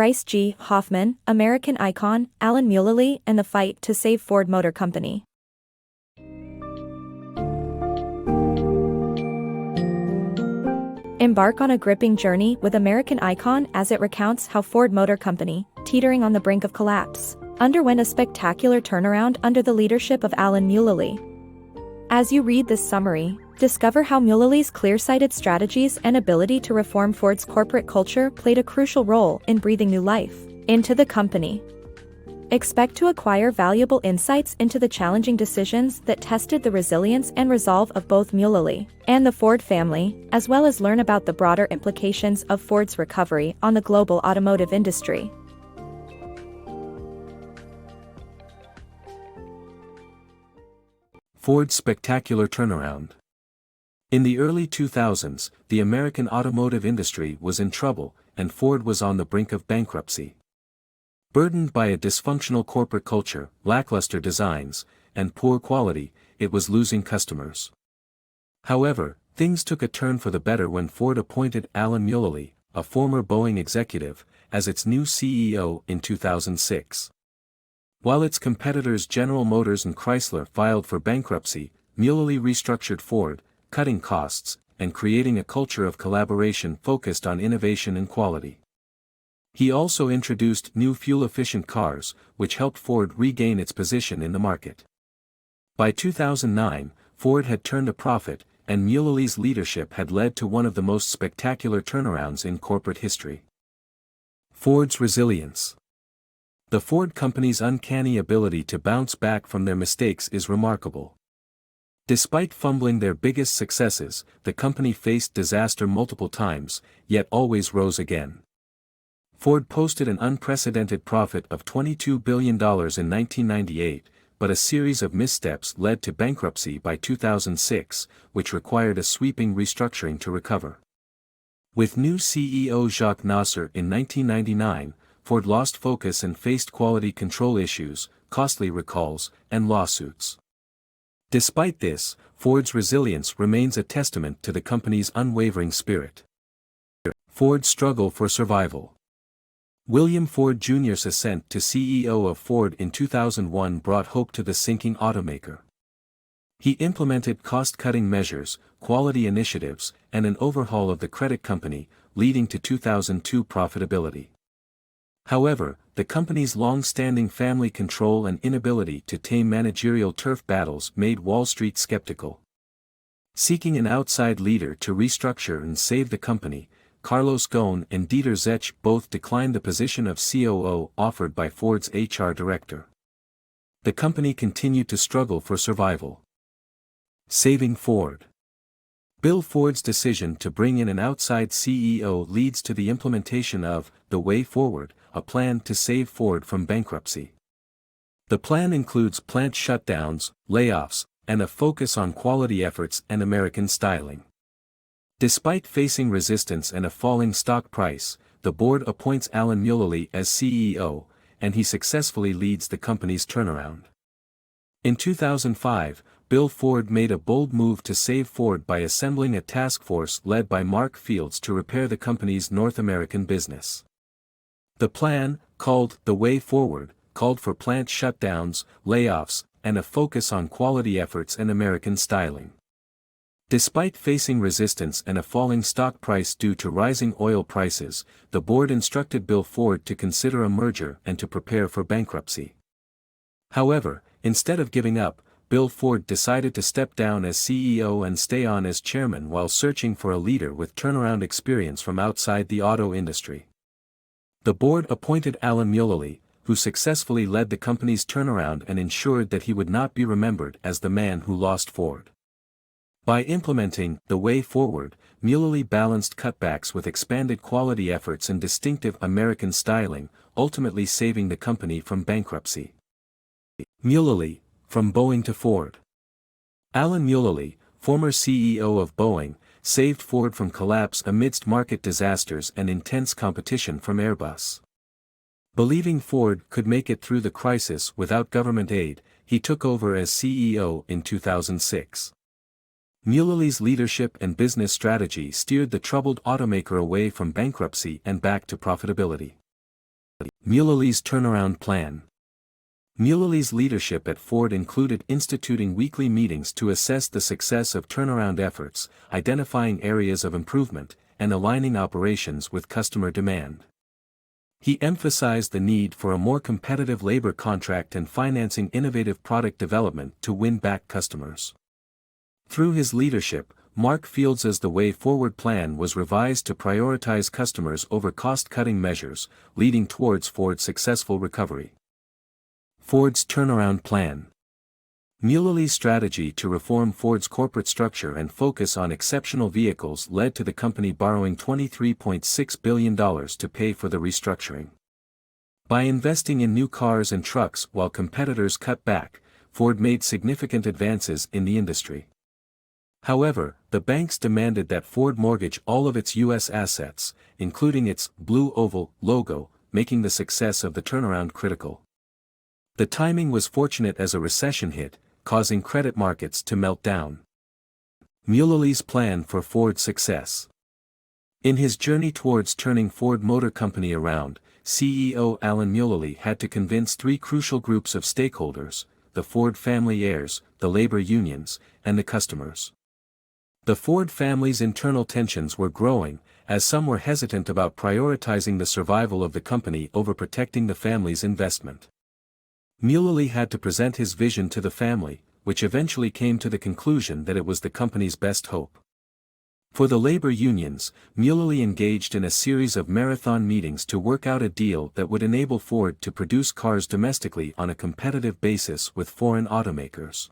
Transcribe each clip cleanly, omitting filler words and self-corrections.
Bryce G. Hoffman, American icon, Alan Mulally, and the fight to save Ford Motor Company. Embark on a gripping journey with American icon as it recounts how Ford Motor Company, teetering on the brink of collapse, underwent a spectacular turnaround under the leadership of Alan Mulally. As you read this summary, discover how Mulally's clear-sighted strategies and ability to reform Ford's corporate culture played a crucial role in breathing new life into the company. Expect to acquire valuable insights into the challenging decisions that tested the resilience and resolve of both Mulally and the Ford family, as well as learn about the broader implications of Ford's recovery on the global automotive industry. Ford's spectacular turnaround. In the early 2000s, the American automotive industry was in trouble, and Ford was on the brink of bankruptcy. Burdened by a dysfunctional corporate culture, lackluster designs, and poor quality, it was losing customers. However, things took a turn for the better when Ford appointed Alan Mulally, a former Boeing executive, as its new CEO in 2006. While its competitors General Motors and Chrysler filed for bankruptcy, Mulally restructured Ford, cutting costs, and creating a culture of collaboration focused on innovation and quality. He also introduced new fuel-efficient cars, which helped Ford regain its position in the market. By 2009, Ford had turned a profit, and Mulally's leadership had led to one of the most spectacular turnarounds in corporate history. Ford's resilience. The Ford company's uncanny ability to bounce back from their mistakes is remarkable. Despite fumbling their biggest successes, the company faced disaster multiple times, yet always rose again. Ford posted an unprecedented profit of $22 billion in 1998, but a series of missteps led to bankruptcy by 2006, which required a sweeping restructuring to recover. With new CEO Jacques Nasser in 1999, Ford lost focus and faced quality control issues, costly recalls, and lawsuits. Despite this, Ford's resilience remains a testament to the company's unwavering spirit. Ford's struggle for survival. William Ford Jr.'s ascent to CEO of Ford in 2001 brought hope to the sinking automaker. He implemented cost-cutting measures, quality initiatives, and an overhaul of the credit company, leading to 2002 profitability. However, the company's long-standing family control and inability to tame managerial turf battles made Wall Street skeptical. Seeking an outside leader to restructure and save the company, Carlos Ghosn and Dieter Zetsche both declined the position of COO offered by Ford's HR director. The company continued to struggle for survival. Saving Ford. Bill Ford's decision to bring in an outside CEO leads to the implementation of The Way Forward, a plan to save Ford from bankruptcy. The plan includes plant shutdowns, layoffs, and a focus on quality efforts and American styling. Despite facing resistance and a falling stock price, the board appoints Alan Mulally as CEO, and he successfully leads the company's turnaround. In 2005, Bill Ford made a bold move to save Ford by assembling a task force led by Mark Fields to repair the company's North American business. The plan, called The Way Forward, called for plant shutdowns, layoffs, and a focus on quality efforts and American styling. Despite facing resistance and a falling stock price due to rising oil prices, the board instructed Bill Ford to consider a merger and to prepare for bankruptcy. However, instead of giving up, Bill Ford decided to step down as CEO and stay on as chairman while searching for a leader with turnaround experience from outside the auto industry. The board appointed Alan Mulally, who successfully led the company's turnaround and ensured that he would not be remembered as the man who lost Ford. By implementing The Way Forward, Mulally balanced cutbacks with expanded quality efforts and distinctive American styling, ultimately saving the company from bankruptcy. Mulally, from Boeing to Ford. Alan Mulally, former CEO of Boeing, saved Ford from collapse amidst market disasters and intense competition from Airbus. Believing Ford could make it through the crisis without government aid, he took over as CEO in 2006. Mulally's leadership and business strategy steered the troubled automaker away from bankruptcy and back to profitability. Mulally's turnaround plan. Mulally's leadership at Ford included instituting weekly meetings to assess the success of turnaround efforts, identifying areas of improvement, and aligning operations with customer demand. He emphasized the need for a more competitive labor contract and financing innovative product development to win back customers. Through his leadership, Mark Field's The Way Forward plan was revised to prioritize customers over cost-cutting measures, leading towards Ford's successful recovery. Ford's turnaround plan. Mulally's strategy to reform Ford's corporate structure and focus on exceptional vehicles led to the company borrowing $23.6 billion to pay for the restructuring. By investing in new cars and trucks while competitors cut back, Ford made significant advances in the industry. However, the banks demanded that Ford mortgage all of its U.S. assets, including its Blue Oval logo, making the success of the turnaround critical. The timing was fortunate as a recession hit, causing credit markets to melt down. Mulally's plan for Ford's success. In his journey towards turning Ford Motor Company around, CEO Alan Mulally had to convince three crucial groups of stakeholders: the Ford family heirs, the labor unions, and the customers. The Ford family's internal tensions were growing, as some were hesitant about prioritizing the survival of the company over protecting the family's investment. Mulally had to present his vision to the family, which eventually came to the conclusion that it was the company's best hope. For the labor unions, Mulally engaged in a series of marathon meetings to work out a deal that would enable Ford to produce cars domestically on a competitive basis with foreign automakers.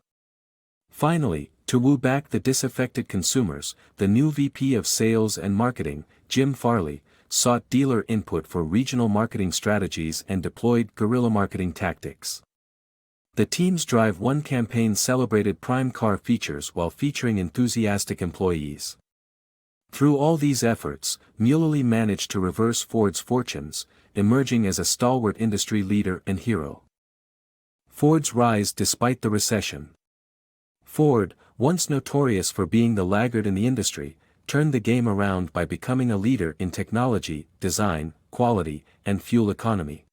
Finally, to woo back the disaffected consumers, the new VP of Sales and Marketing, Jim Farley, sought dealer input for regional marketing strategies and deployed guerrilla marketing tactics. The team's Drive One campaign celebrated prime car features while featuring enthusiastic employees. Through all these efforts, Mulally managed to reverse Ford's fortunes, emerging as a stalwart industry leader and hero. Ford's rise despite the recession. Ford, once notorious for being the laggard in the industry, turned the game around by becoming a leader in technology, design, quality, and fuel economy.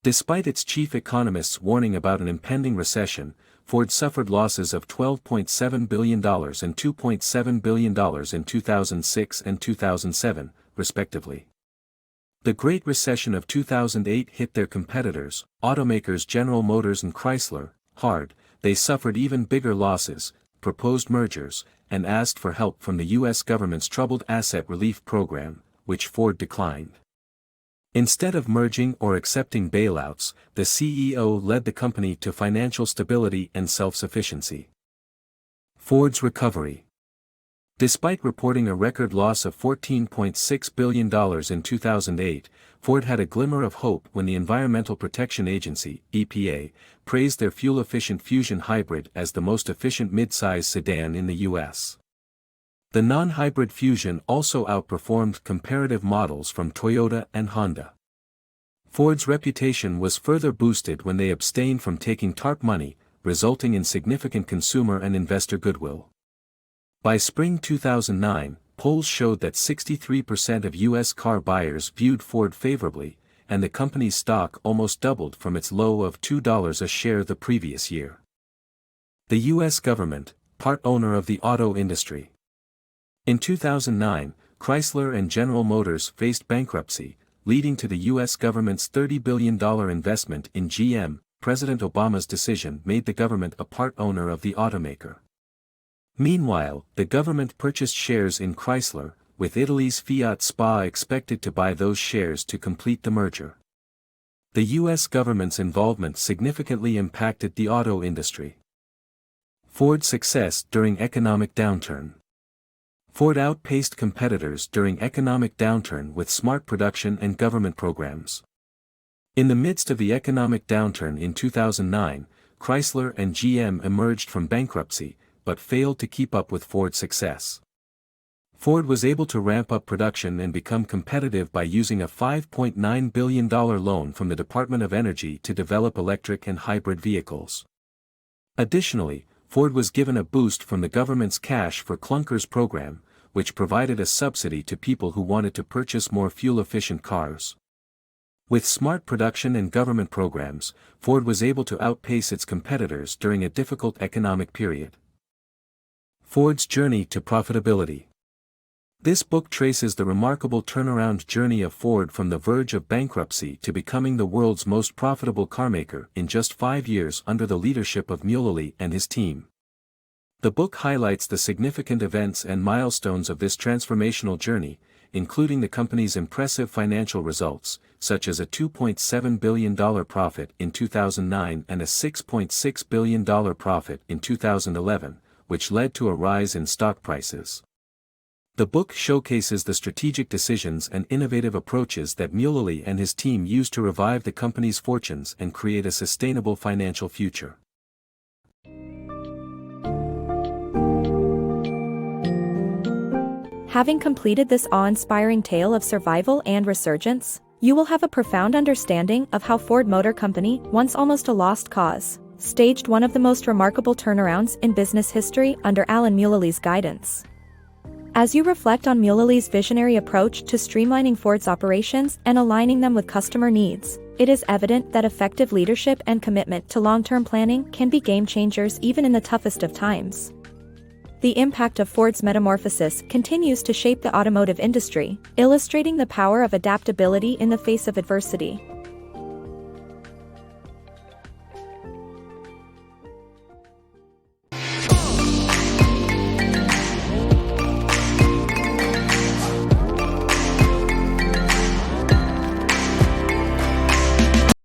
Despite its chief economists warning about an impending recession, Ford suffered losses of $12.7 billion and $2.7 billion in 2006 and 2007, respectively. The Great Recession of 2008 hit their competitors, automakers General Motors and Chrysler, hard. They suffered even bigger losses, proposed mergers, and asked for help from the U.S. government's Troubled Asset Relief Program, which Ford declined. Instead of merging or accepting bailouts, the CEO led the company to financial stability and self-sufficiency. Ford's recovery. Despite reporting a record loss of $14.6 billion in 2008, Ford had a glimmer of hope when the Environmental Protection Agency, EPA, praised their fuel-efficient Fusion hybrid as the most efficient mid-size sedan in the U.S. The non-hybrid Fusion also outperformed comparative models from Toyota and Honda. Ford's reputation was further boosted when they abstained from taking TARP money, resulting in significant consumer and investor goodwill. By spring 2009, polls showed that 63% of U.S. car buyers viewed Ford favorably, and the company's stock almost doubled from its low of $2 a share the previous year. The U.S. government, part owner of the auto industry. In 2009, Chrysler and General Motors faced bankruptcy, leading to the U.S. government's $30 billion investment in GM. President Obama's decision made the government a part owner of the automaker. Meanwhile, the government purchased shares in Chrysler, with Italy's Fiat SPA expected to buy those shares to complete the merger. The U.S. government's involvement significantly impacted the auto industry. Ford's success during economic downturn. Ford outpaced competitors during economic downturn with smart production and government programs. In the midst of the economic downturn in 2009, Chrysler and GM emerged from bankruptcy, but failed to keep up with Ford's success. Ford was able to ramp up production and become competitive by using a $5.9 billion loan from the Department of Energy to develop electric and hybrid vehicles. Additionally, Ford was given a boost from the government's Cash for Clunkers program, which provided a subsidy to people who wanted to purchase more fuel-efficient cars. With smart production and government programs, Ford was able to outpace its competitors during a difficult economic period. Ford's journey to profitability. This book traces the remarkable turnaround journey of Ford from the verge of bankruptcy to becoming the world's most profitable carmaker in just 5 years under the leadership of Mulally and his team. The book highlights the significant events and milestones of this transformational journey, including the company's impressive financial results, such as a $2.7 billion profit in 2009 and a $6.6 billion profit in 2011, which led to a rise in stock prices. The book showcases the strategic decisions and innovative approaches that Mulally and his team used to revive the company's fortunes and create a sustainable financial future. Having completed this awe-inspiring tale of survival and resurgence, you will have a profound understanding of how Ford Motor Company, once almost a lost cause, staged one of the most remarkable turnarounds in business history under Alan Mulally's guidance. As you reflect on Mulally's visionary approach to streamlining Ford's operations and aligning them with customer needs, it is evident that effective leadership and commitment to long-term planning can be game-changers even in the toughest of times. The impact of Ford's metamorphosis continues to shape the automotive industry, illustrating the power of adaptability in the face of adversity.